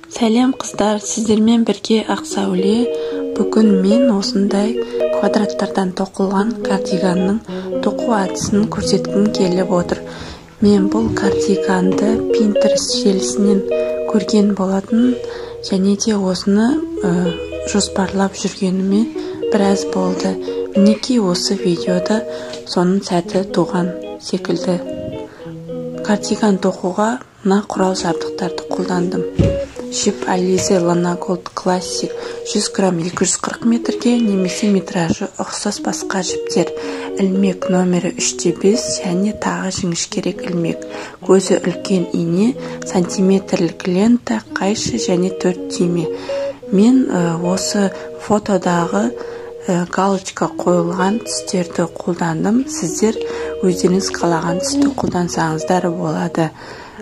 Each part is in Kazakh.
Сәлем қыздар, сіздермен бірге Ақсәуле. Бүгін мен осындай квадраттардан тоқылған кардиганның тоқу әдісін көрсеткім келіп отыр. Мен бұл кардиганды Pinterest желісінен көрген болатын, және де осыны жоспарлап жүргеніме біраз болды. Мінекей осы видеода соның сәті туған секілді. Кардиган тоқуға мына құрал жабдықтарды қолдандым. Жіп Alize Lana Gold Classic 100 грамм 240 метрге, немесе метражы ұқсас басқа жіптер. Ілмек номері 3/5 және тағы жіңішкерек ілмек. Көзі үлкен ине, сантиметрлік лента, қайшы және 4 түйме. Мен осы фотодағы галочка қойылған түстерді қолдандым. Сіздер өздеріңіз қалаған түсті қолдансаңыздар болады.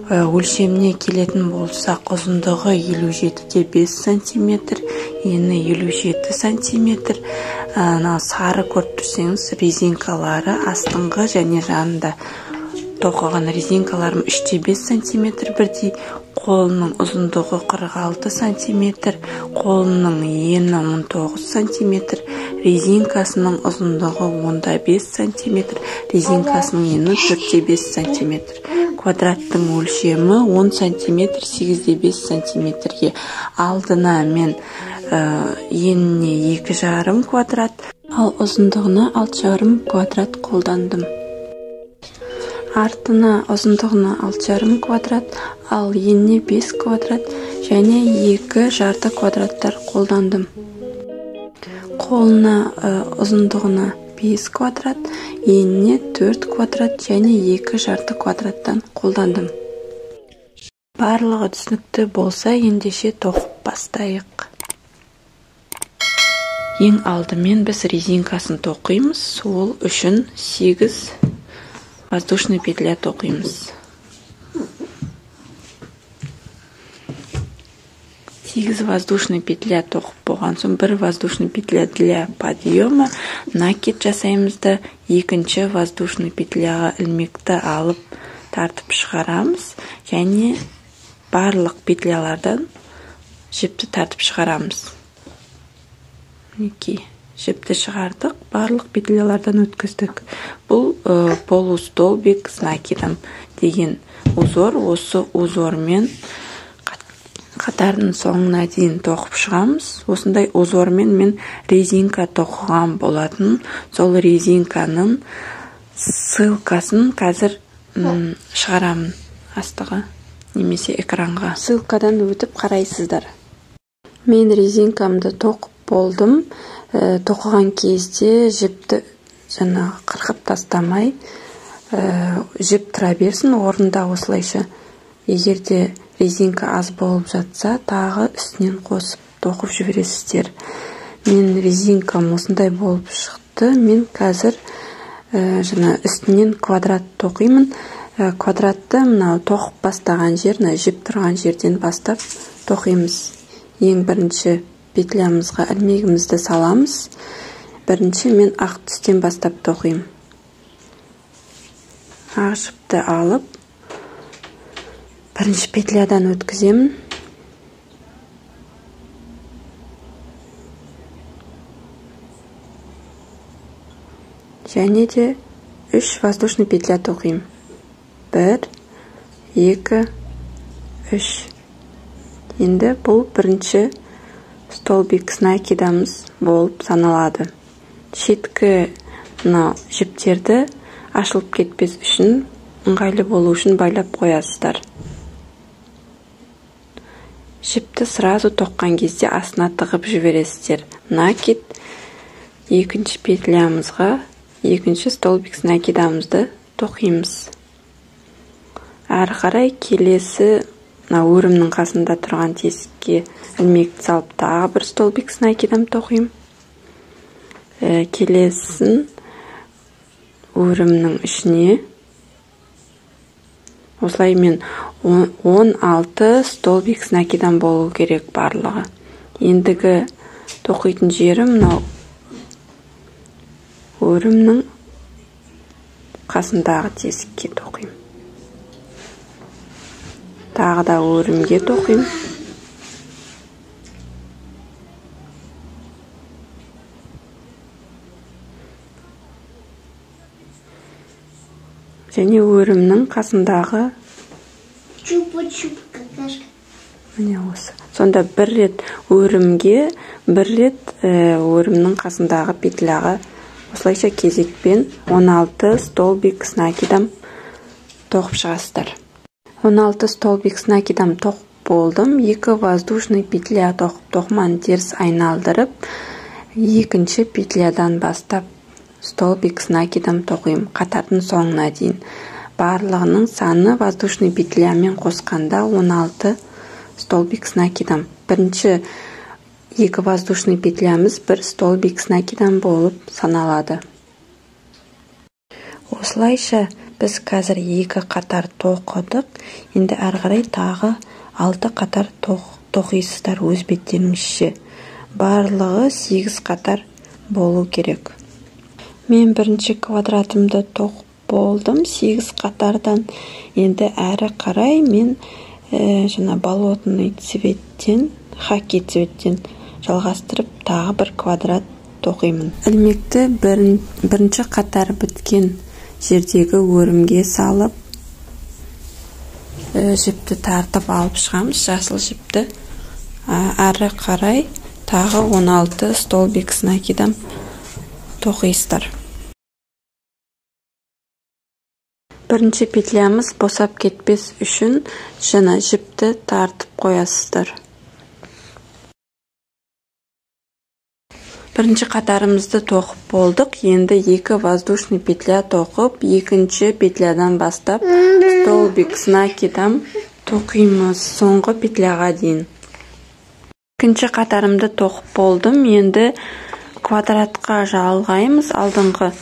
Өлшеміне келетін болсақ, ұзындығы 57,5 см, ені 57 см. Сары көріп тұрсаңыз, резинкалары астыңғы және жанында. Тоқыған резинкаларым 3/5 см бірдей. Қолының ұзындығы 46 см, қолының ені 19 см, резинкасының ұзындығы 15 см, резинкасының ені 4/5 см. Квадраттың өлшемі 10 см 8/5 см. Алдына мен еніне 2,5 квадрат, ал ұзындығына 6,5 квадрат қолдандым. Артына ұзындығына 6,5 квадрат, ал еніне 5 квадрат және 2 жарты квадраттар қолдандым. Қолына ұзындығына 5 квадрат, еніне 4 квадрат және 2 жарты квадраттан қолдандым. Барлығы түсінікті болса, ендеше тоқып бастайық. Ең алдымен біз резинкасын тоқимыз. Ол үшін 8 воздушный петля тоқимыз. 8 воздушный петля тоқып болған соң, 1 воздушный петля для подъема накид жасаймыз да, екінші воздушный петляға ілмекті алып тартып шығарамыз, және барлық петлялардан жіпті тартып шығарамыз. Мінекей, жіпті шығардық, барлық петлялардан өткіздік. Бұл полустолбик с накидом деген узор. Осы узормен қатардың соңына дейін тоқып шығамыз. Осындай узормен мен резинка тоқыған болатын. Сол резинканың ссылкасын қазір шығарамын астыға, немесе экранға. Ссылкадан өтіп қарайсыздар. Мен резинкамды тоқып болдым. Тоқыған кезде жіпті қырқып тастамай, жіп тұра берсін орында осылайша. Егерде резинка аз болып жатса, тағы үстінен қосып тоқып жібересіздер. Мен резинкам осындай болып шықты. Мен қазір үстінен квадрат тоқимын. Квадратты тоқып бастаған жер, жіп тұрған жерден бастап тоқимыз. Ең бірінші петлямызға ілмегімізді саламыз. Бірінші мен ақ түстен бастап тоқимын. Ақ жіпті алып, бірінші петлядан өткіземін. Және де 3 воздушный петля тоқимын. 1, 2, 3. Енді бұл бірінші столбик с накидамыз болып саналады. Шеткі жіптерді ашылып кетпес үшін, ыңғайлы болу үшін байлап қоясыздар. Жіпті сразу тоққан кезде астына тығып жібересіздер. Накид екінші петлямызға екінші столбик с накидамызды тоқимыз. Әрі қарай келесі өрімнің қасында тұрған тесікке ілмекті салып тағы бір столбик с накидам тоқимын. Келесін өрімнің ішіне осылай мен 16 столбик с накидам болу керек барлығы. Ендігі тоқитын жерім мынау өрімнің қасындағы тесікке тоқимын. Тағы да өрімге тоқимын. және өрімнің қасындағы Чупа-чуп какашка. міне осы. Сонда бір рет өрімге, бір рет өрімнің қасындағы петляға осылайша кезекпен 16 столбик с накидом тоқып шығасыздар. 16 столбик с накидом тоқып болдым. 2 воздушный петля тоқып, тоқыманы теріс айналдырып, екінші петлядан бастап столбик с накидом тоқимын қатардың соңына дейін. Барлығының саны воздушный петлямен қосқанда 16 столбик с накидом. Бірінші 2 воздушный петлямыз 1 столбик с накидом болып саналады. Осылайша біз қазір 2 қатар тоқыдық. Енді әрі қарай тағы 6 қатар тоқисыздар өз беттеріңізше. Барлығы 8 қатар болу керек. Мен бірінші квадратымды тоқып болдым 8 қатардан. Енді әрі қарай мен жаңа болотный цветтен, хаки цветтен жалғастырып тағы бір квадрат тоқимын. Ілмекті бірінші қатар біткен жердегі өрімге салып, жіпті тартып алып шығамыз, жасыл жіпті. Әрі қарай тағы 16 столбик с накидом тоқисыздар. Бірінші петлямыз босап кетпес үшін жаңа жіпті тартып қоясыздар. Бірінші қатарымызды тоқып болдық. Енді 2 воздушный петля тоқып, екінші петлядан бастап столбик с накидом тоқимыз соңғы петляға дейін. Екінші қатарымды тоқып болдым. Енді квадратқа жалғаймыз. Алдыңғы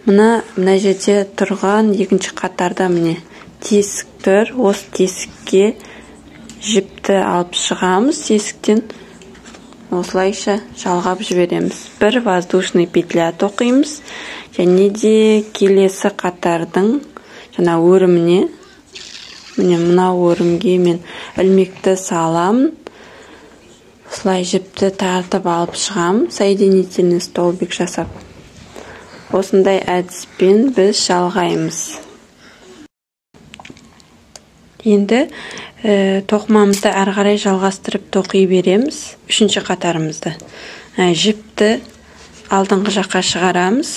мына жерде тұрған екінші қатарда міне тесік тұр. Осы тесікке жіпті алып шығамыз. Тесіктен осылайша жалғап жібереміз. 1 воздушный петля тоқимыз. Және де келесі қатардың жаңа өріміне, міне мына өрімге мен ілмекті салам. Осылай жіпті тартып алып шығам. Соединительный столбик жасап. Осындай әдіспен біз жалғаймыз. Енді тоқымамызды әрі қарай жалғастырып тоқи береміз. Үшінші қатарымызды. Жіпті алдыңғы жаққа шығарамыз.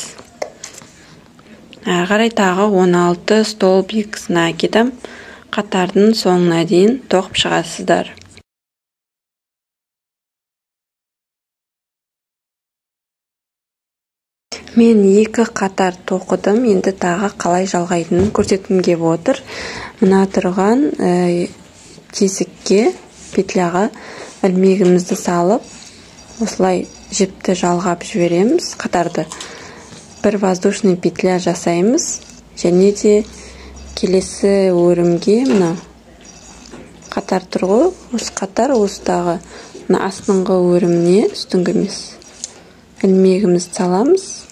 Әрі қарай тағы 16 столбик с накидом қатардың соңына дейін тоқып шығасыздар. Мен 2 қатар тоқыдым. Енді тағы қалай жалғайтынын көрсеткім келіп отыр. Мына тұрған тесікке, петляға ілмегімізді салып, осылай жіпті жалғап жібереміз. Қатарды 1 воздушный петля жасаймыз. Және де келесі өрімге мына қатар тұр ғой. Осы қатар осыдағы астыңғы өріміне, үстіңгі емес, ілмегімізді саламыз.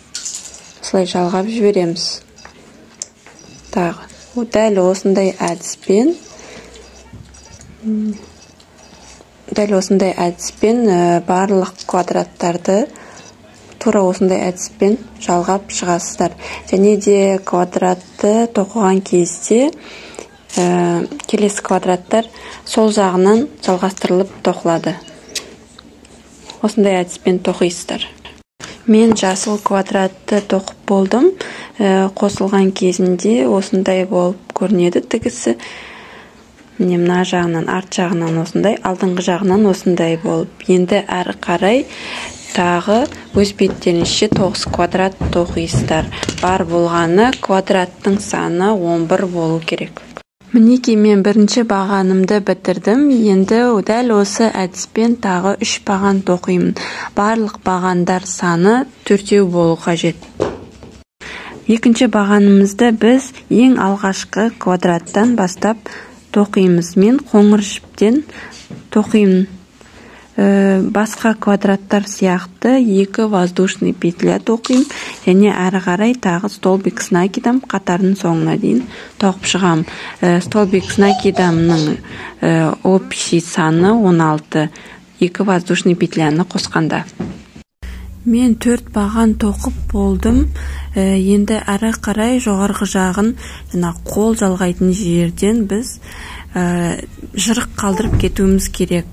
Осылай жалғап жібереміз. Тағы. Дәл осындай әдіспен барлық квадраттарды тура осындай әдіспен жалғап шығасыздар. Және де квадратты тоқыған кезде келесі квадраттар сол жағынан жалғастырылып тоқылады. Осындай әдіспен тоқисыздар. Мен жасыл квадратты тоқып болдым. Қосылған кезінде осындай болып көрінеді тігісі. Міне мына жағынан, арт жағынан осындай, алдыңғы жағынан осындай болып. Енді әрі қарай тағы өз беттеріңізше 9 квадрат тоқисыздар. Бар болғаны квадраттың саны 11 болу керек. Мінеки мен бірінші бағанымды бітірдім. Енді дәл осы әдіспен тағы 3 баған тоқимын. Барлық бағандар саны 4 болу қажет. Екінші бағанымызды біз ең алғашқы квадраттан бастап тоқимыз. Мен қоңыр жіптен тоқимын. Басқа квадраттар сияқты 2 воздушный петля тоқим, және әрі қарай тағы столбик с накидом қатардың соңына дейін тоқып шығам. Столбик с накидомның общий саны 16, 2 воздушный петляны қосқанда. Мен 4 баған тоқып болдым. Енді ары қарай жоғарғы жағын қол жалғайтын жерден біз жырық қалдырып кетуіміз керек.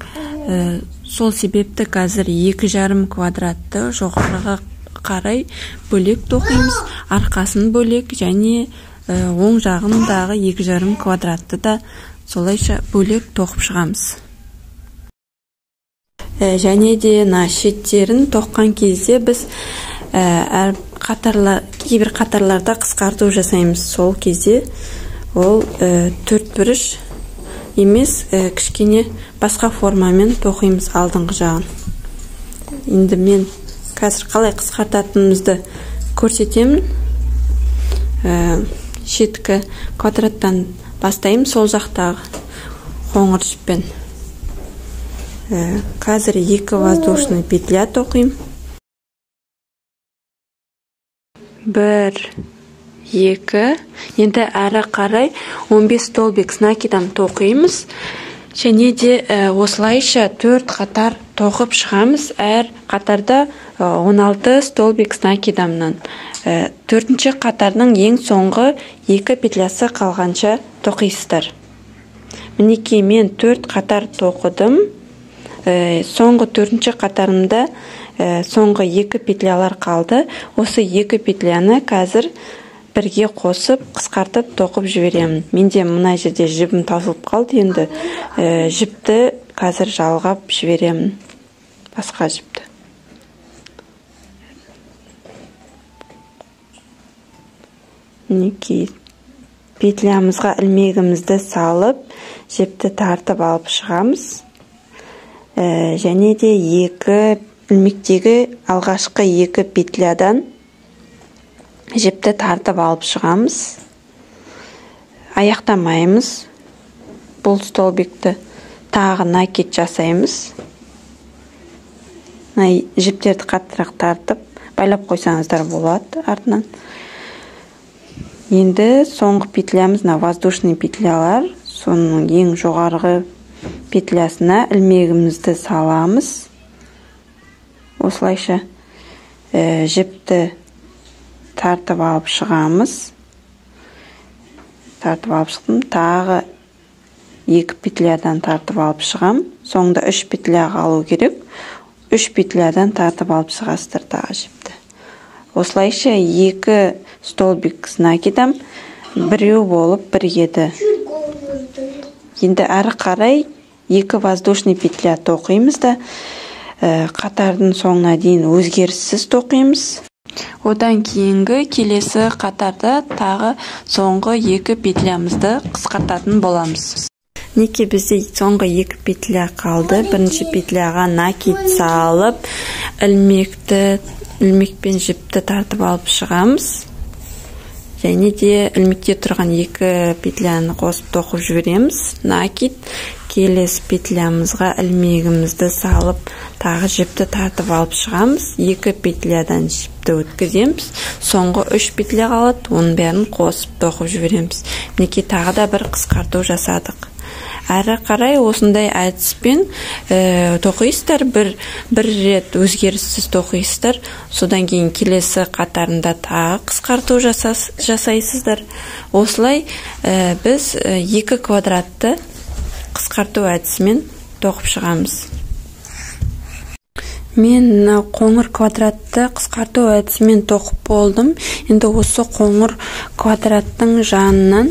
Сол себепті қазір 2,5 квадратты жоғарыға қарай бөлек тоқимыз, арқасын бөлек және оң жағындағы 2,5 квадратты да солайша бөлек тоқып шығамыз. Және де шеттерін тоққан кезде біз кейбір қатарларда қысқарту жасаймыз. Сол кезде ол 4 бұрыш емес, кішкене басқа формамен тоқимыз алдыңғы жағын. Енді мен қазір қалай қысқартатынымызды көрсетемін. Шеткі квадраттан бастаймын, сол жақтағы қоңыр жіппен. Қазір 2 воздушный петля тоқим. 1, 2. Енді әрі қарай 15 столбик с накидом тоқимыз. Және де осылайша 4 қатар тоқып шығамыз. Әр қатарда 16 столбик с накидамнан. 4-ші қатардың ең соңғы 2 петлясы қалғанша тоқисыздар. Мінекей мен 4 қатар тоқыдым. Соңғы 4-ші қатарымда соңғы 2 петлялар қалды. Осы 2 петляны қазір бірге қосып, қысқартып тоқып жіберемін. Менде мына жерде жібім таусылып қалды. Енді жіпті қазір жалғап жіберемін. Басқа жіпті. Мінекей петлямызға ілмегімізді салып, жіпті тартып алып шығамыз. Және де 2 ілмектегі алғашқы 2 петлядан жіпті тартып алып шығамыз. Аяқтамаймыз. Бұл столбикті тағы накид жасаймыз. Жіптерді қаттырақ тартып байлап қойсаңыздар болады артынан. Енді соңғы петлямыз воздушный петлялар. Соның ең жоғарғы петлясына ілмегімізді саламыз. Осылайша жіпті тартып алып шығамыз. Тартып алып шықтым. Тағы 2 петлядан тартып алып шығам. Соңында 3 петля қалу керек. 3 петлядан тартып алып шығасыздар тағы жіпті. Осылайша 2 столбик с накидом біреу болып біргеді. Енді әрі қарай 2 воздушный петля тоқимыз да, қатардың соңына дейін өзгеріссіз тоқимыз. Одан кейінгі келесі қатарда тағы соңғы 2 петлямызды қысқартатын боламыз. Неке бізде соңғы 2 петля қалды. Бірінші петляға накид салып, ілмекпен жіпті тартып алып шығамыз. Және де ілмекте тұрған 2 петляны қосып тоқып жібереміз. Накид. Келесі петлямызға ілмегімізді салып, тағы жіпті тартып алып шығамыз. 2 петлядан жіпті өткіземіз. Соңғы 3 петля қалады, оның бәрін қосып тоқып жібереміз. Мінекей тағы да бір қысқарту жасадық. Әрі қарай осындай әдіспен тоқисыздар, бір рет өзгеріссіз тоқисыздар. Содан кейін келесі қатарында тағы қысқарту жасайсыздар. Осылай біз 2 квадратты қысқарту әдісімен тоқып шығамыз. Мен қоңыр квадратты қысқарту әдісімен тоқып болдым. Енді осы қоңыр квадраттың жанынан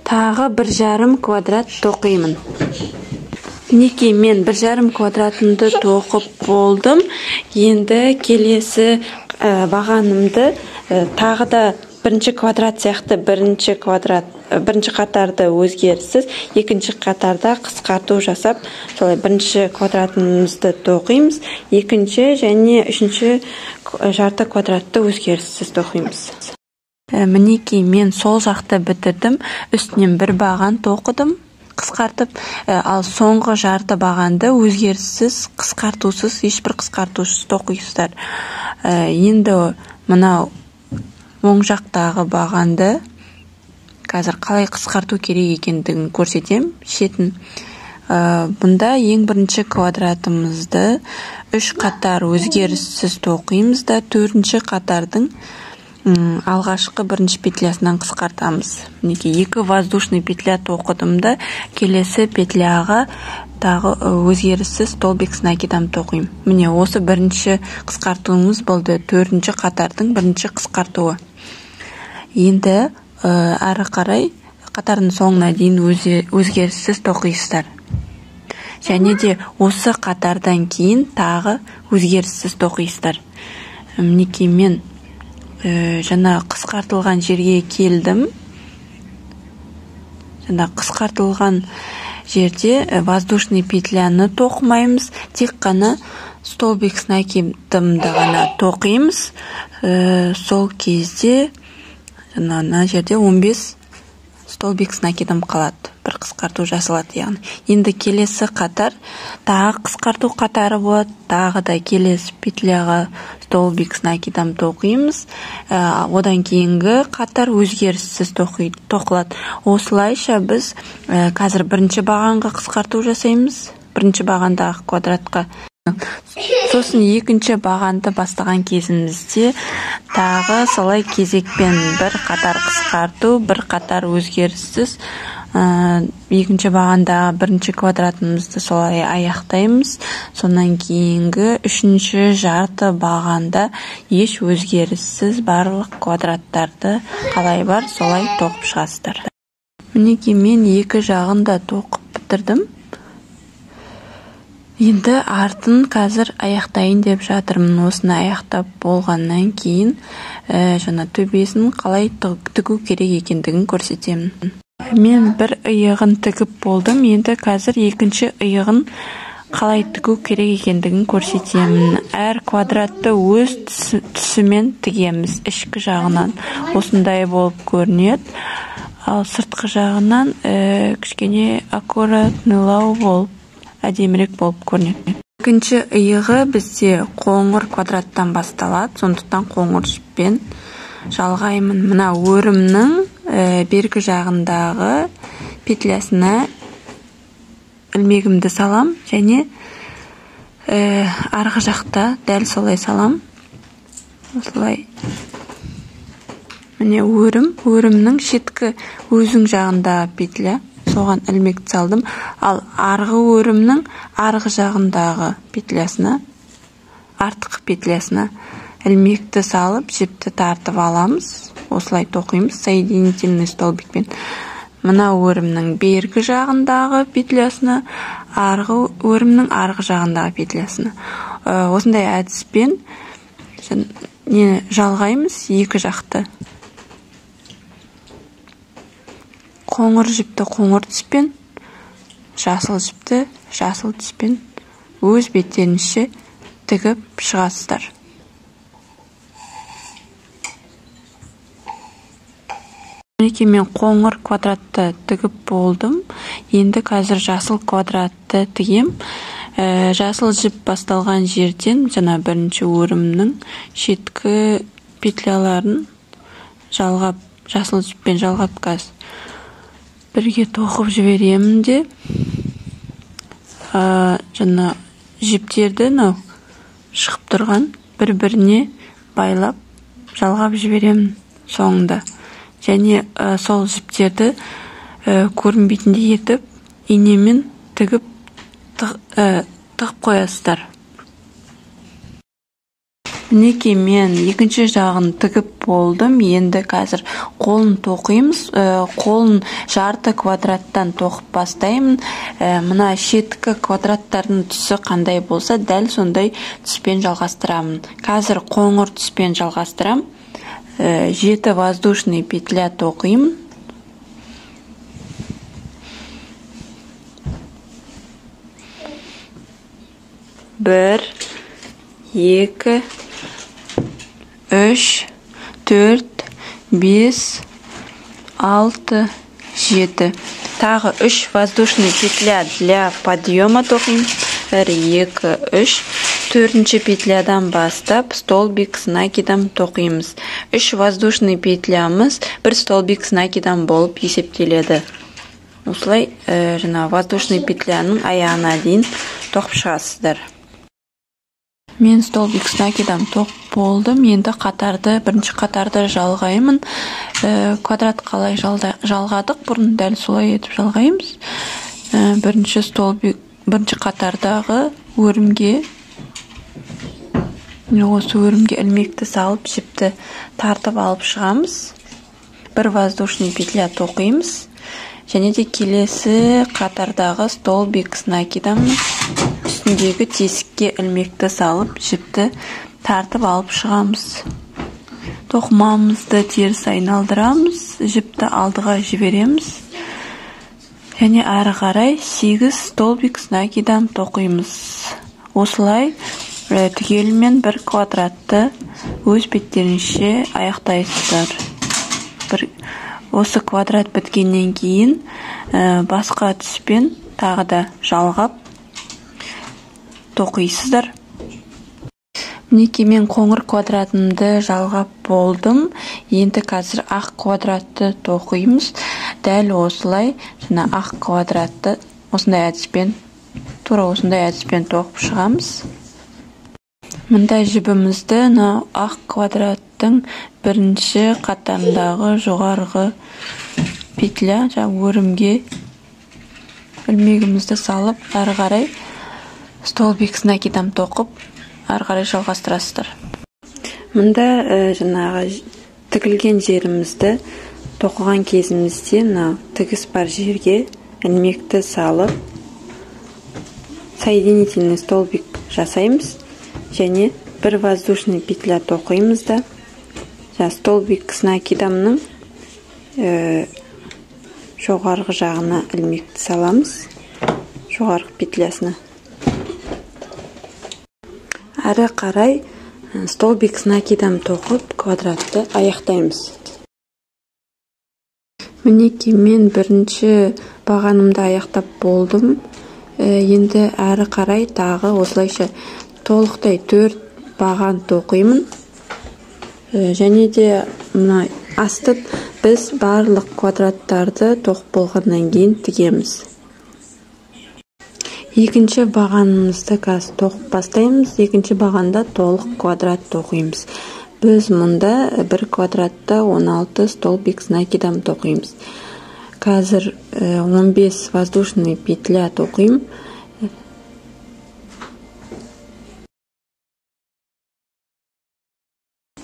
тағы 1,5 квадрат тоқимын. Мінекей мен 1,5 квадратымды тоқып болдым. Енді келесі бағанымды тағы да бірінші квадрат сияқты бірінші қатарды өзгеріссіз, екінші қатарда қысқарту жасап, солай бірінші квадратымызды тоқимыз, екінші және үшінші жарты квадратты өзгеріссіз тоқимыз. Мінекей мен сол жақты бітірдім, үстінен бір баған тоқыдым, қысқартып, ал соңғы жарты бағанды өзгеріссіз, қысқартусыз, ешбір қысқартусыз тоқисыздар. Енді мынау оң жақтағы бағанды қазір қалай қысқарту керек екендігін көрсетем. Шетін Бұнда ең бірінші квадратымызды 3 қатар өзгеріссіз тоқимыз да 4-ші қатардың алғашқы бірінші петлясынан қысқартамыз. Мінекей 2 воздушный петля тоқыдым да келесі петляға тағы өзгеріссіз столбик с накидом тоқимын. Міне осы бірінші қысқартуымыз болды, 4-ші қатардың бірінші қысқартуы. Енді әрі қарай қатардың соңына дейін өзгеріссіз тоқисыздар. Және де осы қатардан кейін тағы өзгеріссіз тоқисыздар. Мінекей мен жаңа қысқартылған жерге келдім. Жаңа қысқартылған жерде воздушный петляны тоқымаймыз, тек қана столбик с накидымды ғана тоқимыз. Сол кезде жаңа жерде 15 столбик с накидом қалады, бір қысқарту жасалады яғни. Енді келесі қатар тағы қысқарту қатары болады, тағы да келесі петляға столбик с накидом тоқимыз. Одан кейінгі қатар өзгеріссіз тоқылады. Осылайша біз қазір бірінші бағанға қысқарту жасаймыз, бірінші бағандағы квадратқа. Сосын екінші бағанды бастаған кезімізде тағы солай кезекпен бір қатар қысқарту, бір қатар өзгеріссіз екінші бағанда бірінші квадратымызды солай аяқтаймыз. Сонан кейінгі үшінші жарты бағанда еш өзгеріссіз барлық квадраттарды қалай бар солай тоқып шығасыздар. Мінекей мен екі жағын да тоқып бітірдім. Енді артын қазір аяқтайын деп жатырмын. Осыны аяқтап болғаннан кейін жаңа төбесін қалай тігу керек екендігін көрсетемін. Мен бір иығын тігіп болдым. Енді қазір екінші иығын қалай тігу керек екендігін көрсетемін. Әр квадратты өз түсімен тігеміз. Ішкі жағынан осындай болып көрінеді. Ал сыртқы жағынан кішкене аккуратнылау болып әдемірек болып көрінеді. Екінші иығы бізде қоңыр квадраттан басталады, сондықтан қоңыр жіппен жалғаймын. Мына өрімнің бергі жағындағы петлясына ілмегімді салам, және арғы жақта дәл солай салам. Осылай. Міне өрімнің шеткі өзің жағындағы петля. Соған ілмекті салдым. Ал арғы өрімнің арғы жағындағы петлясына, артқы петлясына ілмекті салып, жіпті тартып аламыз. Осылай тоқимыз соединительный столбикпен. Мына өрімнің бергі жағындағы петлясына, арғы өрімнің арғы жағындағы петлясына. Осындай әдіспен жалғаймыз екі жақты. Қоңыр жіпті қоңыр түспен, жасыл жіпті жасыл түспен өз беттерінше тігіп шығасыздар. Мінекей мен қоңыр квадратты тігіп болдым. Енді қазір жасыл квадратты тігем. Жасыл жіп басталған жерден жаңа бірінші өрімнің шеткі петляларын жалғап, жасыл жіппен жалғап қазір бірге тоқып жіберемін де, жаңа жіптерді шығып тұрған бір-біріне байлап жалғап жіберемін соңында. Және сол жіптерді көрінбейтіндей етіп, инемен тігіп қоясыздар. Мінекей мен екінші жағын тігіп болдым. Енді қазір қолын тоқимыз. Қолын жарты квадраттан тоқып бастаймын. Мына шеткі квадраттардың түсі қандай болса, дәл сондай түспен жалғастырамын. Қазір қоңыр түспен жалғастырам. 7 воздушный петля тоқимын. Бір, екі, 3, 4, 5, 6, 7. Тағы 3 воздушный петля для подъема тоқим. 1, 2, 3. 4-ші петлядан бастап столбик с накидом тоқимыз. 3 воздушный петлямыз 1 столбик с накидом болып есептеледі. осылай жаңа воздушный петляның аяғына дейін тоқып шығасыздар. Мен столбик с накидом тоқып болдым. Енді бірінші қатарды жалғаймын. Квадрат қалай жалғадық, бұрын дәл солай етіп жалғаймыз. Бірінші қатардағы өрімге, осы өрімге ілмекті салып, жіпті тартып алып шығамыз. Бір воздушный петля тоқимыз. Және де келесі қатардағы столбик с накидом үстіндегі тесікке ілмекті салып, жіпті тартып алып шығамыз. Тоқымамызды теріс айналдырамыз, жіпті алдыға жібереміз. Және ары қарай 8 столбик с накидом тоқимыз. Осылай түгелімен бір квадратты өз беттерінше аяқтайсыздар. Осы квадрат біткеннен кейін басқа түспен тағы да жалғап тоқисыздар. Мінекей мен қоңыр квадратымды жалғап болдым. Енді қазір ақ квадратты тоқимыз. Дәл осылай жаңа ақ квадратты осындай әдіспен тоқып шығамыз. Мұнда жібімізді ақ квадраттың бірінші қатарындағы жоғарғы петля өрімге ілмегімізді салып, ары қарай столбик с накидом тоқып, ары қарай жалғастырасыздар. Мұнда жаңағы тігілген жерімізді тоқыған кезімізде тігіс бар жерге ілмекті салып, соединительный столбик жасаймыз. Және бір воздушный петля тоқимыз да, столбик с накидомның жоғарғы жағына ілмекті саламыз, жоғарғы петлясына. Ары қарай столбик с накидом тоқып, квадратты аяқтаймыз. Мінекей мен бірінші бағанымды аяқтап болдым. Енді ары қарай тағы осылайша толықтай 4 баған тоқимын. Және де асты біз барлық квадраттарды тоқып болғаннан кейін тігеміз. Екінші бағанымызды қазір тоқып бастаймыз. Екінші бағанда толық квадрат тоқимыз. Біз мұнда бір квадратта 16 столбик с накидом тоқимыз. Қазір 15 воздушный петля тоқим.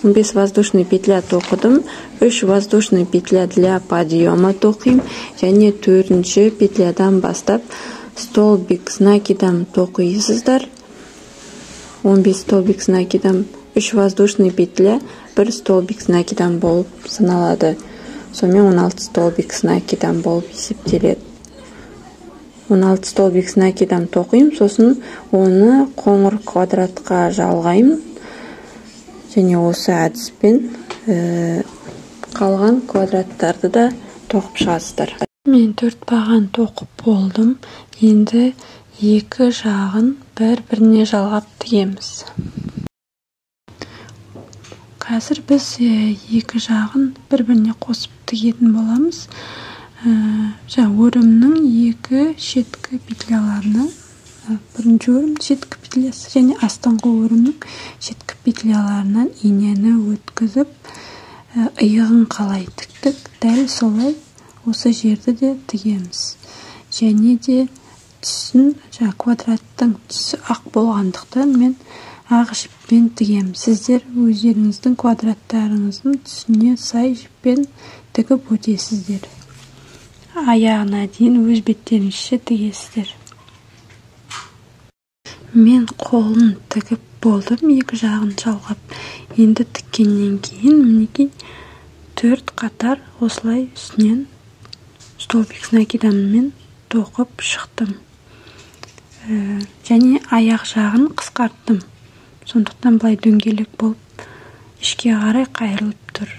15 воздушный петля тоқыдым, 3 воздушный петля для подъема тоқим, және 4-ші петлядан бастап столбик с накидом тоқисыздар. 15 столбик с накидом, 3 воздушный петля, 1 столбик с накидом болып саналады. Сонымен 16 столбик с накидом болып есептеледі. 16 столбик с накидом тоқим, сосын оны қоңыр квадратқа жалғаймын. Және осы әдіспен қалған квадраттарды да тоқып шығасыздар. Мен 4 баған тоқып болдым. Енді екі жағын бір-біріне жалғап тігеміз. Қазір біз екі жағын бір-біріне қосып тігетін боламыз. Өрімнің екі шеткі петляларына, бірінші өрім шеткі петлясы және астыңғы өрімнің шеткі петляларынан инені өткізіп, иығын қалай тіктік, дәл солай осы жерді де тігеміз. Және де түсін, квадраттың түсі ақ болғандықтан мен ақ жіппен тігемін. Сіздер өздеріңіздің квадраттарыңыздың түсіне сай жіппен тігіп өтесіздер. Аяғына дейін өз беттеріңізше тігесіздер. Мен қолын тігіп болдым, екі жағын жалғап. Енді тіккеннен кейін мінекей 4 қатар осылай үстінен столбик с накидоммен тоқып шықтым. Және аяқ жағын қысқарттым. Сондықтан былай дөңгелек болып ішке қарай қайырылып тұр.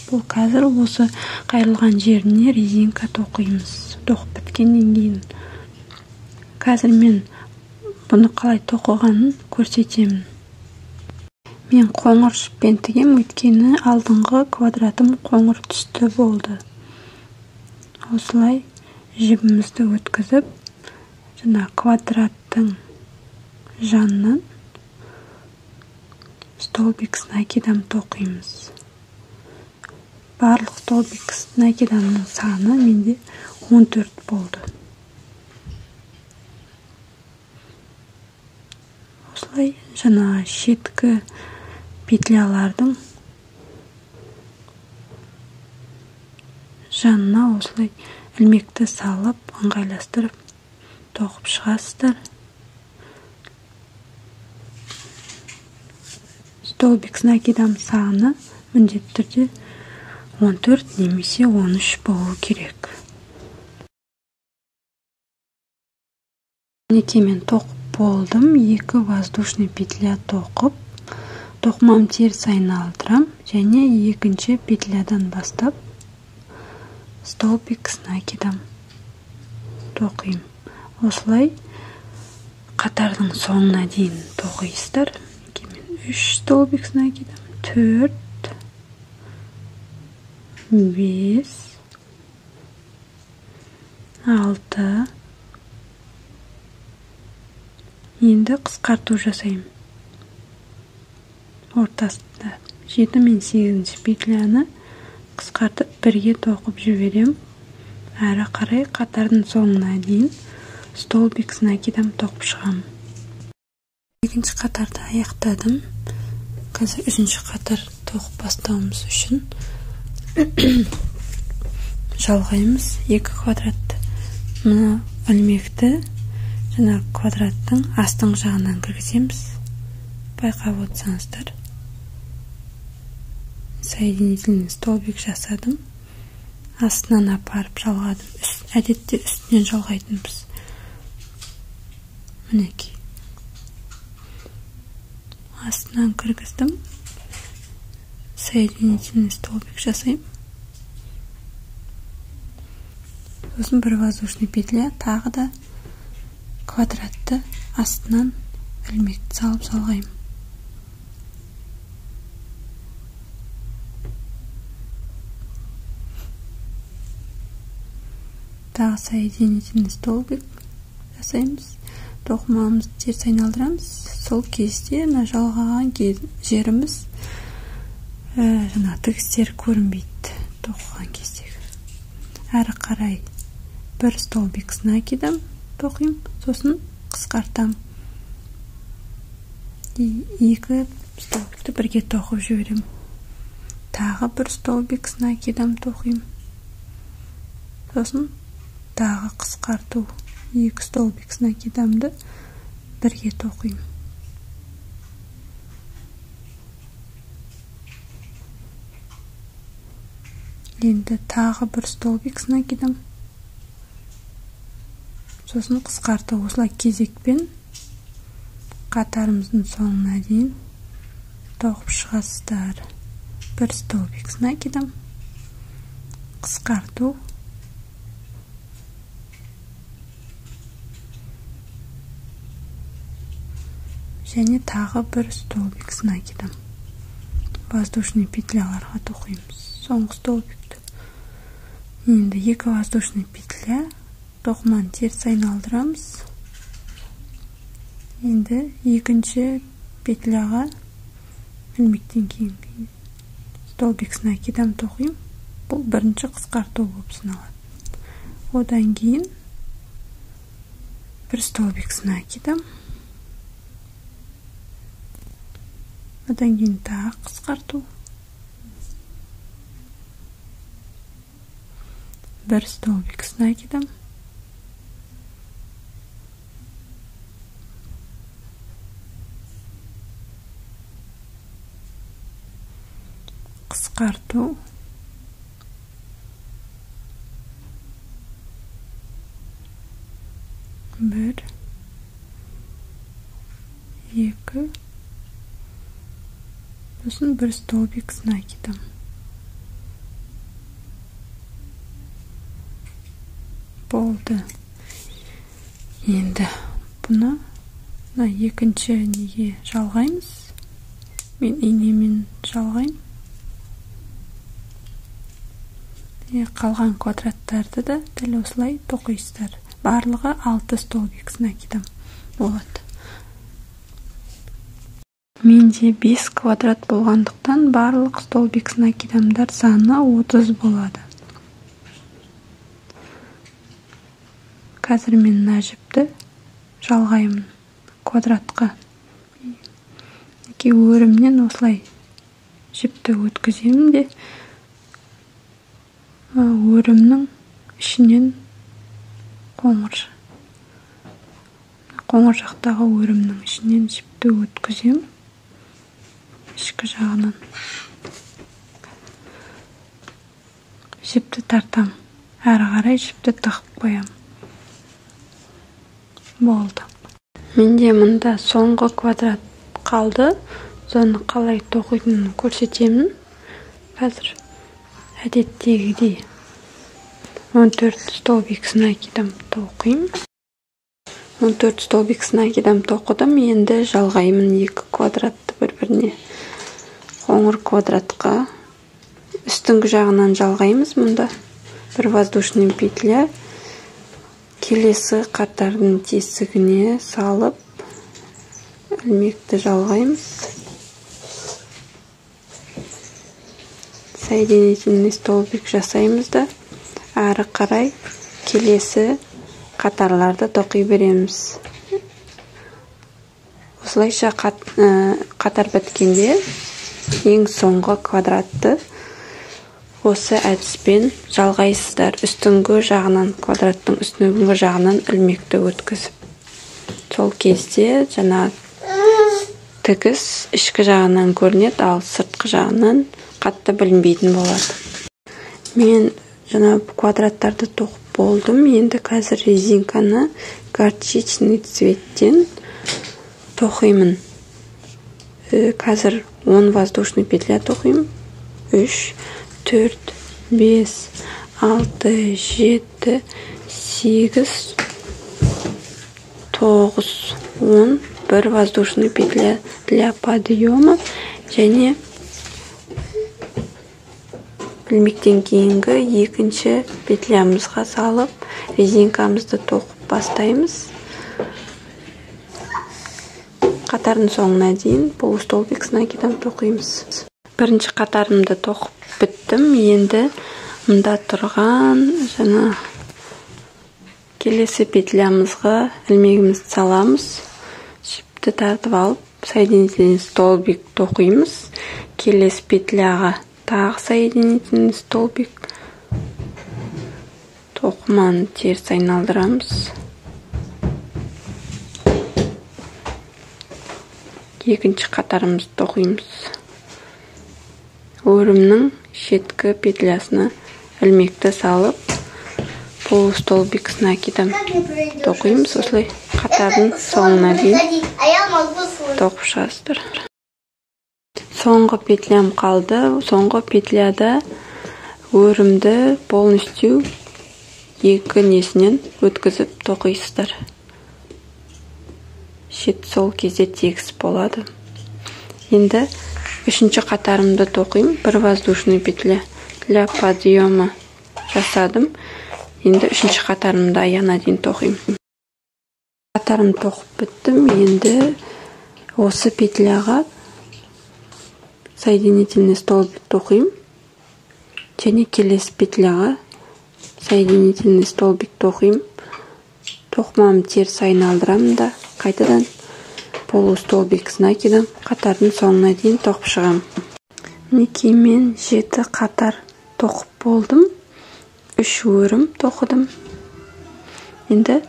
Бұл қазір осы қайырылған жеріне резинка тоқимыз. Тоқып біткеннен кейін. Қазір мен бұны қалай тоқығанын көрсетемін. Мен қоңыр жіппен тігем, өйткені алдыңғы квадратым қоңыр түсті болды. Осылай жібімізді өткізіп, жаңа квадраттың жанынан столбик с накидом тоқимыз. Барлық столбик с накидамның саны менде 14 болды. Осылай жаңа шеткі петлялардың жанына осылай ілмекті салып, ыңғайластырып тоқып шығасыздар. Столбик с накидам саны міндетті түрде 14 немесе 13 болу керек. Мен тоқып болдым. 2 воздушный петля тоқып, тоқымам теріс айналдырам және екінші петлядан бастап столбик с накидам тоқим. Осылай қатардың соңына дейін тоқисыздар. 3 столбик с накидом, 4, 5, 6. Енді қысқарту жасайым. Ортасында 7 мен 8 петляны қысқартып бірге тоқып жіберем. Әрі қарай қатардың соңына дейін столбик с накидом тоқып шығам. Екінші қатарды аяқтадым. Қазір үшінші қатар тоқып бастауымыз үшін жалғаймыз 2 квадратты. Мына ілмекті жаңа квадраттың астың жағынан кіргіземіз. Байқап отырсаңыздар. Соединительный столбик жасадым. Астынан апарып жалғадым. Әдетте үстінен жалғайтынбыз. Мінекей. Астынан кіргіздім. Соединительный столбик жасайым. Сосын бір воздушный петля, тағы да квадратты астынан ілмекті салып жалғайым. Тағы соединительный столбик жасаймыз. Тоқымамызды теріс айналдырамыз. Сол кезде жалғаған жеріміз тігістер көрінбейді тоқыған кездегі. Әрі қарай бір столбик с накидом тоқим, сосын қысқартам. 2 столбикті бірге тоқып жіберем. Тағы бір столбик с накидом тоқим. Сосын тағы қысқарту. 2 столбик с накидамды бірге тоқим. Енді тағы бір столбик с накидам. Сосын қысқарту. Осылай кезекпен қатарымыздың соңына дейін тоқып шығасыздар. Бір столбик с накидам. Қысқарту. Және тағы бір столбик с накидом. Воздушный петляларға тоқимыз. Соңғы столбикті. Енді 2 воздушный петля. Тоқыманы теріс айналдырамыз. Енді екінші петляға ілмектен кейін столбик с накидом тоқим. Бұл бірінші қысқарту болып саналады. Одан кейін бір столбик с накидом. Одан кейін тағы қысқарту. Бір столбик с накидом. Қысқарту. Бір. 2. Сосын бір столбик с накидом. Болды. Енді бұны екінші неге жалғаймыз. Мен инемен жалғайым. Қалған квадраттарды да дәл осылай тоқисыздар. Барлығы 6 столбик с накидом болады. Менде 5 квадрат болғандықтан барлық столбик с накидамдар саны 30 болады. Қазір мен мына жіпті жалғаймын квадратқа. Өрімнен осылай жіпті өткіземін де өрімнің ішінен қоңыр жақтағы өрімнің ішінен жіпті өткіземін ішкі жағынан. Жіпті тартам. Әрі қарай жіпті тағып қоям. Болды. Менде мұнда соңғы квадрат қалды. Соны қалай тоқитынын көрсетемін. Қазір әдеттегідей 14 столбик с накидом тоқимын. 14 столбик с накидом тоқыдым. Енді жалғаймын 2 квадратты бір-біріне. Қоңыр квадратқа үстіңгі жағынан жалғаймыз мұнда. Бір воздушный петля. Келесі қатардың тесігіне салып ілмекті жалғаймыз. Соединительный столбик жасаймыз да, ары қарай келесі қатарларды тоқи береміз. Осылайша қатар біткенде ең соңғы квадратты осы әдіспен жалғайсыздар. Үстіңгі жағынан, квадраттың үстіңгі жағынан ілмекті өткізіп. Сол кезде жаңа тігіс ішкі жағынан көрінеді, ал сыртқы жағынан қатты білінбейтін болады. Мен жаңа квадраттарды тоқып болдым. Енді қазір резинканы горчичный цветтен тоқимын. Қазір 10 воздушный петля тоқимын. 3, 4, 5, 6, 7, 8, 9, 10. Бір воздушный петля для подъема және ілмектен кейінгі екінші петлямызға салып резинкамызды тоқып бастаймыз. Қатардың соңына дейін полустолбик с накидом тоқимыз. Бірінші қатарымды тоқып біттім. Енді мұнда тұрған жаңа келесі петлямызға ілмегімізді саламыз. Жіпті тартып алып, соединительный столбик тоқимыз. Келесі петляға тағы соединительный столбик. Тоқыманы теріс айналдырамыз. Екінші қатарымызды тоқимыз. Өрімнің шеткі петлясына ілмекті салып, полустолбик с накидом тоқимыз. Осылай қатардың соңына дейін тоқып шығасыздар. Соңғы петлям қалды. Соңғы петляда өрімді полностью екі несінен өткізіп тоқисыздар. Шет сол кезде тегіс болады. Енді үшінші қатарымды тоқим. Бір воздушный петля для подъема жасадым. Енді үшінші қатарымды аяғына дейін тоқим. Қатарым тоқып біттім. Енді осы петляға соединительный столбик тоқим. Және келесі петляға соединительный столбик тоқим. Тоқымамды теріс айналдырамын да қайтадан полустолбик с накидом қатардың соңына дейін тоқып шығам. Мінекей мен 7 қатар тоқып болдым. 3 өрім тоқыдым. Енді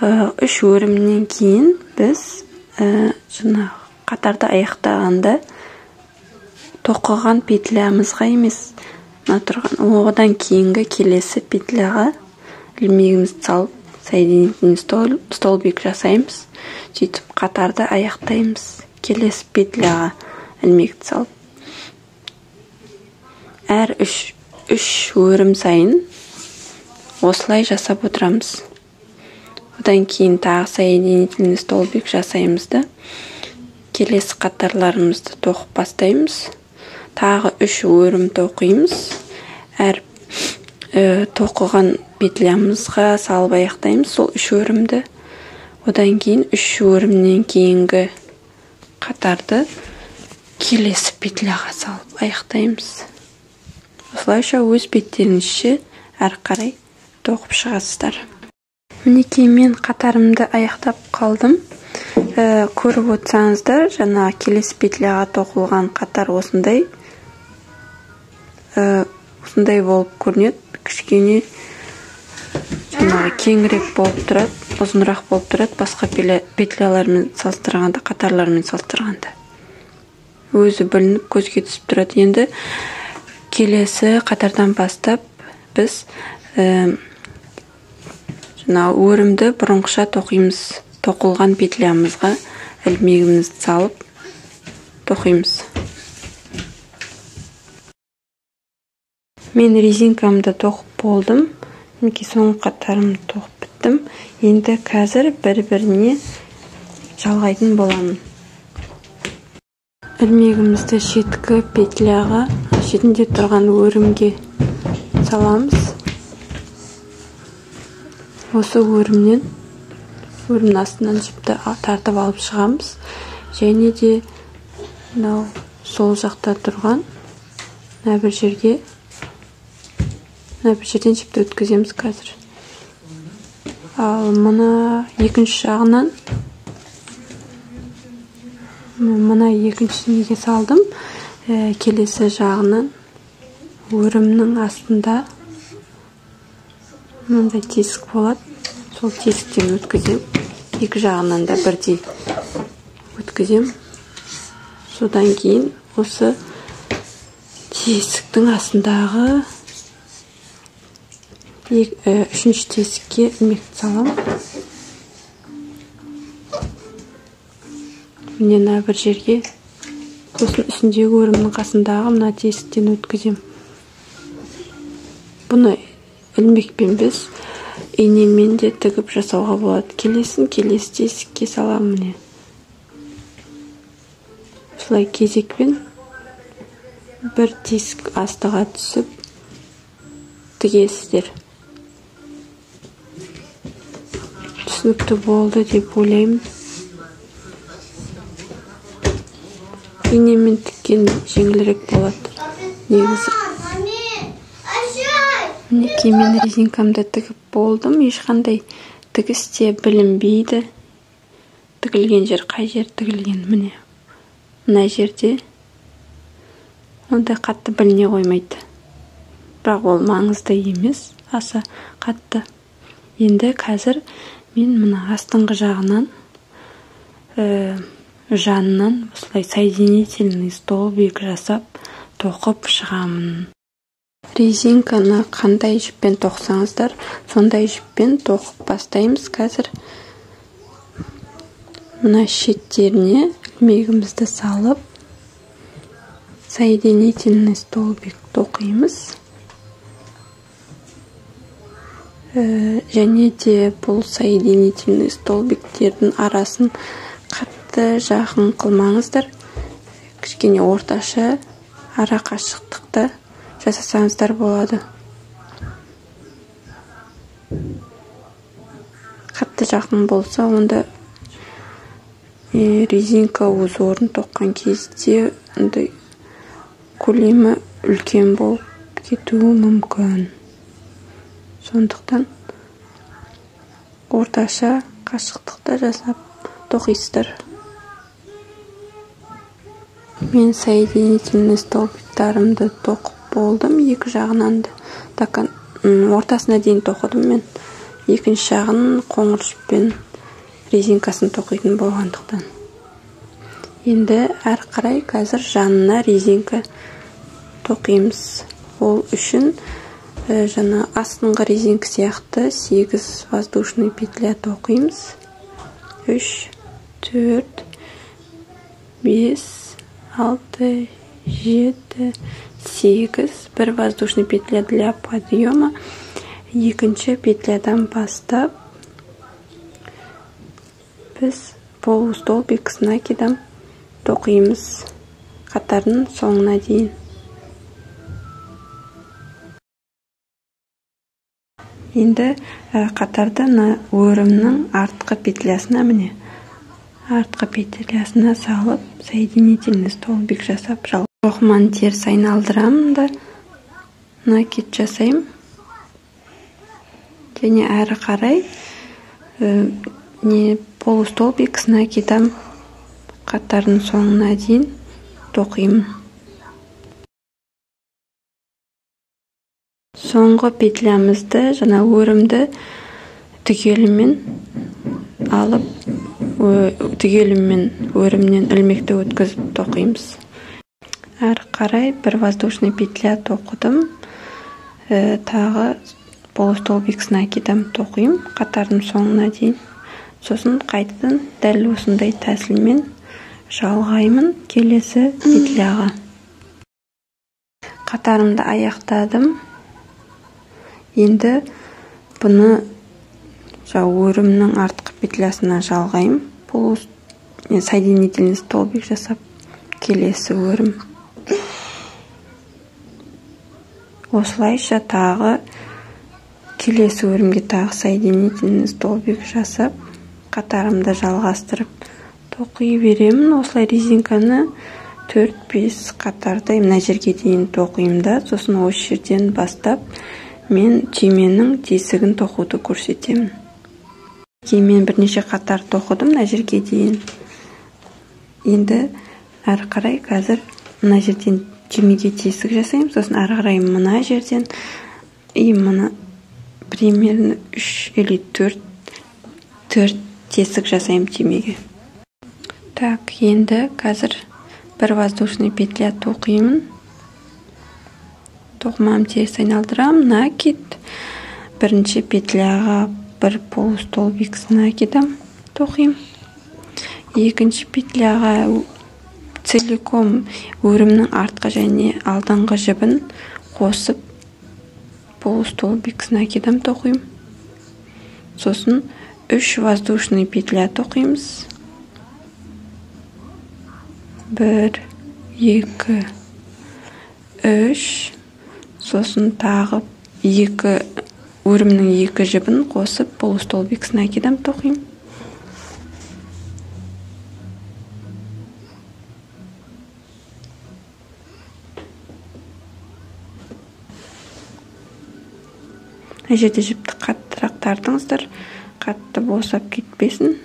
3 өрімнен кейін біз жаңа қатарды аяқтағанда тоқыған петлямызға емес, одан кейінгі келесі петляға ілмегімізді салып, соединительный столбик жасаймыз. Сөйтіп қатарды аяқтаймыз. Келесі петляға ілмекті салып. Әр 3 өрім сайын осылай жасап отырамыз. Одан кейін тағы соединительный столбик жасаймыз да, келесі қатарларымызды тоқып бастаймыз. Тағы 3 өрім тоқимыз. Әр тоқыған петлямызға салып аяқтаймыз сол 3 өрімді. Одан кейін 3 өрімнен кейінгі қатарды келесі петляға салып аяқтаймыз. Осылайша өз беттеріңізше әрі қарай тоқып шығасыздар. Мінекей мен қатарымды аяқтап қалдым. Көріп отырсаңыздар, жаңа келесі петляға тоқылған қатар осындай болып көрінеді. Кішкене жаңағы кеңірек болып тұрады, ұзынырақ болып тұрады басқа петлялармен салыстырғанда, қатарлармен салыстырғанда. Өзі білініп көзге түсіп тұрады. Енді келесі қатардан бастап біз жаңа өрімді бұрынғыша тоқимыз. Тоқылған петлямызға ілмегімізді салып тоқимыз. Мен резинкамды тоқып болдым. Мінекей соңғы қатарымды тоқып біттім. Енді қазір бір-біріне жалғайтын боламын. Ілмегімізді шеткі петляға, шетінде тұрған өрімге саламыз. Осы өрімнен, өрімнің астынан жіпті тартып алып шығамыз. Және де сол жақта тұрған бір жерден жіпті өткіземіз қазір. Ал мұна екінші жағынан, мұна екіншісіне салдым. Келесі жағынан өрімнің астында мынандай тесік болады. Сол тесіктен өткізем. Екі жағынан да бірдей өткізем. Содан кейін осы тесіктің астындағы үшінші тесікке ілмекті салам. Міне бір жерге сосын үстіндегі өрімнің қасындағы мына тесіктен өткізем. Бұны ілмекпен біз инемен де тігіп жасауға болады. Келесі тесікке салам міне. Осылай кезекпен бір тесік астыға түсіп тігесіздер. Түсінікті болды деп ойлаймын. Инемен тіккен жеңілірек болады. Негізі. Мінекей мен резинкамды тігіп болдым. Ешқандай тігісте білінбейді. Тігілген жер қай жер тігілген міне. Мына жерде ондай қатты біліне қоймайды. Бірақ ол маңызды емес, аса қатты. Енді қазір мен мына астыңғы жағынан жанынан осылай соединительный столбик жасап тоқып шығамын. Резинканы қандай жіппен тоқсаңыздар, сондай жіппен тоқып бастаймыз. Қазір мына шеттеріне ілмегімізді салып соединительный столбик тоқимыз. Және де бұл соединительный столбиктердің арасын қатты жақын қылмаңыздар. Кішкене орташа ара қашықтықта жасасаңыздар болады. Қатты жақын болса, онда резинка узорын тоққан кезде көлемі үлкен болып кетуі мүмкін. Сондықтан орташа қашықтықта жасап тоқисыздар. Мен соединительный столбиктарымды тоқып болдым. Екі жағынан да ортасына дейін тоқыдым мен. Екінші жағын қоңыр жіппен резинкасын тоқитын болғандықтан. Енді әр қарай қазір жанына резинка тоқимыз. Ол үшін жаңа астыңғы резинка сияқты 8 воздушный петля тоқимыз. 3, 4, 5, 6, 7, 8. Бір воздушный петля для подъема. Екінші петлядан бастап біз полустолбик с накидом тоқимыз қатардың соңына дейін. Енді қатарды өрімнің артқы петлясына міне артқы петлясына салып соединительный столбик жасап жоқманы теріс айналдырамын да накид жасаймын. Және әрі қарай полустолбик с накидом қатардың соңына дейін тоқимын. Соңғы петлямызды жаңа өрімді түгелімен алып, түгелімен өрімнен ілмекті өткізіп тоқимыз. Әрі қарай бір воздушный петля тоқыдым. Тағы полустолбик с накидом тоқимын қатардың соңына дейін. Сосын қайтадан дәл осындай тәсілмен жалғаймын келесі петляға. Қатарымды аяқтадым. Енді бұны өрімнің артқы петлясына жалғаймын. Соединительный столбик жасап келесі өрім. Осылайша тағы келесі өрімге тағы соединительный столбик жасап қатарымды жалғастырып тоқи беремін. Осылай резинканы 4-5 қатардай мына жерге дейін тоқимын да, сосын осы жерден бастап мен түйменің тесігін тоқуды көрсетемін. Мен бірнеше қатар тоқыдым мына жерге дейін. Енді әрі қарай қазір мына жерден түймеге тесік жасаймын, сосын әрі қарай мына жерден мына примерно 3 или 4 тесік жасаймын түймеге. Так, енді қазір бір воздушный петля тоқимын. Тоқымам теріс айналдырамын, накид. Бірінші петляға бір полустолбик с накидом тоқимын. Екінші петляға целиком өрімнің артқы және алдыңғы жібін қосып полустолбик с накидом тоқимын. Сосын 3 воздушный петля тоқимыз. 1, 2, 3. Сосын тағы өрімнің 2 жібін қосып полустолбик с накидом тоқимын. Жерде жіпті қаттырақ тартыңыздар, қатты босап кетпесін.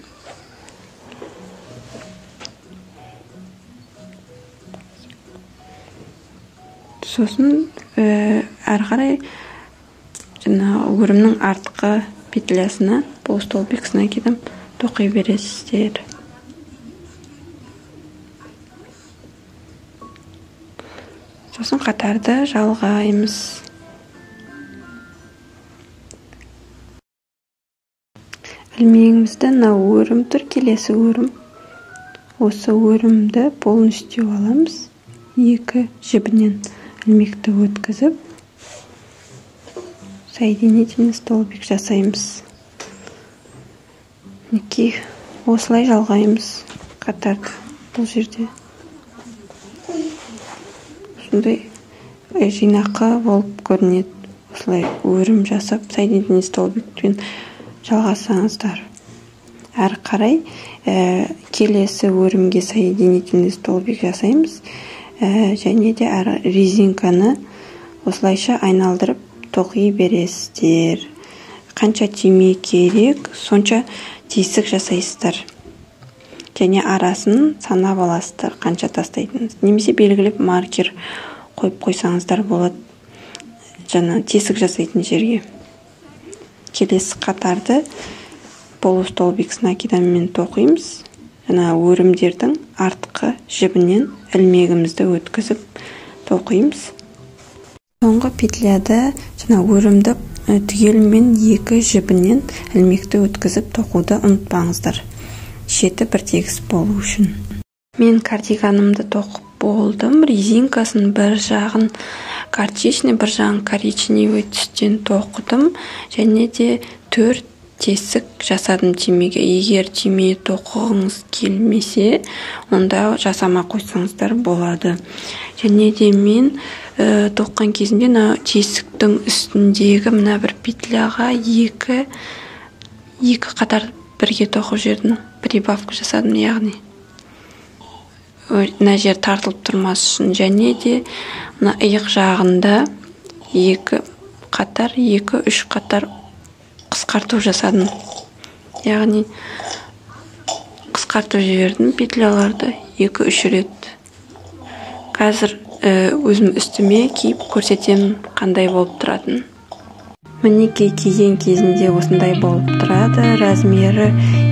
Сосын әрі қарай өрімнің артқы петлясына полустолбик с накидом тоқи бересіздер. Сосын қатарды жалғаймыз. Ілмегімізді өрім тұр, келесі өрім. Осы өрімді полностью аламыз. 2 жібінен ілмекті өткізіп, соединительный столбик жасаймыз. Осылай жалғаймыз қатарды бұл жерде. Сондай жинақы болып көрінеді. Осылай өрім жасап, соединительный столбикпен жалғасаңыздар. Әрі қарай келесі өрімге соединительный столбик жасаймыз. Және де резинканы осылайша айналдырып тоқи бересіздер. Қанша түйме керек, сонша тесік жасайсыздар. Және арасын санап аласыздар, қанша тастайтыныңыз. Немесе белгілеп маркер қойып қойсаңыздар болады. Жаңа тесік жасайтын жерге. Келесі қатарды полустолбик с накидаммен тоқимыз. Жаңа өрімдердің артқы жібінен ілмегімізді өткізіп тоқимыз. Соңғы петляда жаңа өрімді түгелімен 2 жібінен ілмекті өткізіп тоқуды ұмытпаңыздар. Шеті бір тегіс болу үшін. Мен кардиганымды тоқып болдым. Резинкасын бір жағын коричневый, бір жағын коричневый түстен тоқыдым. Және де 4 тесік жасадым түймеге. Егер түйме тоқығыңыз келмесе, онда жасама қойсаңыздар болады. Және де мен тоққан кезінде тесіктің үстіндегі мына бір петляға екі қатар бірге тоқып жібердім. Прибавка жасадым, яғни мына жер тартылып тұрмас үшін. Және де мына иық жағында 2 қатар, 2-3 қатар қысқарту жасадым. Яғни қысқартып жібердім петляларды 2-3 рет. Қазір өзім үстіме киіп көрсетемін қандай болып тұратын. Мінекей киген кезінде осындай болып тұрады. Размері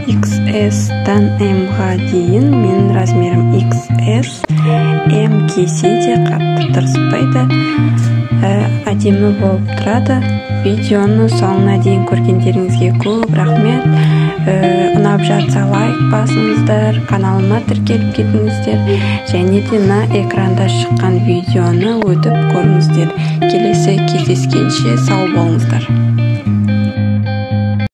XS-тан M-ға дейін. Менің размерім XS. M кисе де қатты тырыспайды. Әдемі болып тұрады. Видеоны соңына дейін көргендеріңізге көп рахмет. Ұнап жатса лайк басыңыздар, каналыма тіркеліп кетіңіздер. Және де экранда шыққан видеоны өтіп көріңіздер. Келесі кездескенше сау болыңыздар.